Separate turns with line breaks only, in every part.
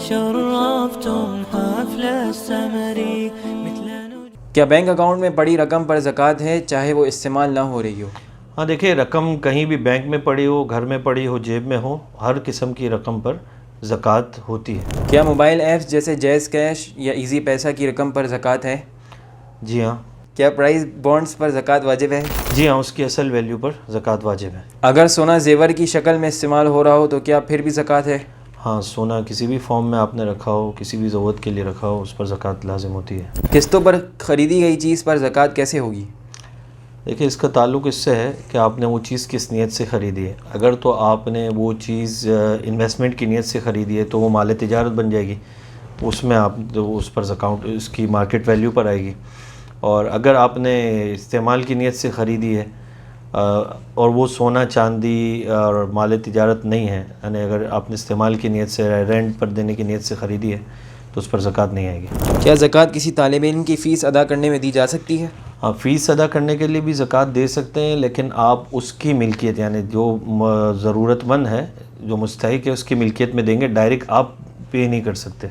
شرفتم حفل السمر مثل
کیا bank account میں پڑی رقم پر زکوٰۃ ہے چاہے وہ استعمال نہ ہو رہی ہو؟
ہاں دیکھیے، رقم کہیں بھی بینک میں پڑی ہو، گھر میں پڑی ہو، جیب میں ہو، ہر قسم کی رقم پر زکوٰۃ ہوتی ہے۔
کیا موبائل ایپس جیسے جیز کیش یا ایزی پیسہ کی رقم پر زکوٰۃ ہے؟
جی ہاں۔
کیا پرائز بانڈز پر زکوٰۃ واجب ہے؟
جی ہاں، اس کی اصل ویلیو پر زکوٰۃ واجب ہے۔
اگر سونا زیور کی شکل میں استعمال ہو رہا ہو تو کیا پھر بھی زکوٰۃ ہے؟
ہاں، سونا کسی بھی فارم میں آپ نے رکھا ہو، کسی بھی ضرورت کے لیے رکھا ہو، اس پر زکوٰۃ لازم ہوتی ہے۔
قسطوں پر خریدی گئی چیز پر زکوٰۃ کیسے ہوگی؟
دیکھیے، اس کا تعلق اس سے ہے کہ آپ نے وہ چیز کس نیت سے خریدی ہے۔ اگر تو آپ نے وہ چیز انویسٹمنٹ کی نیت سے خریدی ہے تو وہ مال تجارت بن جائے گی، اس میں آپ اس پر زکوٰۃ اس کی مارکیٹ ویلیو پر آئے گی۔ اور اگر آپ نے استعمال کی نیت سے خریدی ہے اور وہ سونا چاندی اور مال تجارت نہیں ہے، یعنی اگر آپ نے استعمال کی نیت سے، رینٹ پر دینے کی نیت سے خریدی ہے تو اس پر زکوٰۃ نہیں آئے گی۔
کیا زکوٰۃ کسی طالب علم کی فیس ادا کرنے میں دی جا سکتی ہے؟
آپ فیس ادا کرنے کے لیے بھی زکوٰۃ دے سکتے ہیں، لیکن آپ اس کی ملکیت، یعنی جو ضرورت مند ہے، جو مستحق ہے، اس کی ملکیت میں دیں گے، ڈائریکٹ آپ پے نہیں کر سکتے۔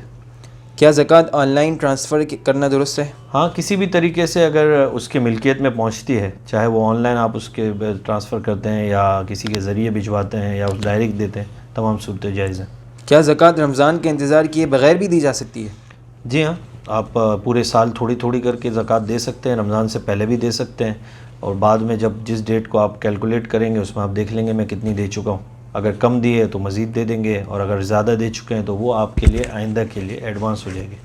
کیا زکوٰۃ آن لائن ٹرانسفر کرنا درست ہے؟
ہاں، کسی بھی طریقے سے اگر اس کی ملکیت میں پہنچتی ہے، چاہے وہ آن لائن آپ اس کے ٹرانسفر کرتے ہیں یا کسی کے ذریعے بھجواتے ہیں یا ڈائریکٹ دیتے ہیں، تمام صورتیں جائز ہیں۔
کیا زکوٰۃ رمضان کے انتظار کیے بغیر بھی دی جا سکتی ہے؟
جی ہاں، آپ پورے سال تھوڑی تھوڑی کر کے زکوٰۃ دے سکتے ہیں، رمضان سے پہلے بھی دے سکتے ہیں، اور بعد میں جب جس ڈیٹ کو آپ کیلکولیٹ کریں گے اس میں آپ دیکھ لیں گے میں کتنی دے چکا ہوں۔ اگر کم دی ہے تو مزید دے دیں گے، اور اگر زیادہ دے چکے ہیں تو وہ آپ کے لیے آئندہ کے لیے ایڈوانس ہو جائے گی۔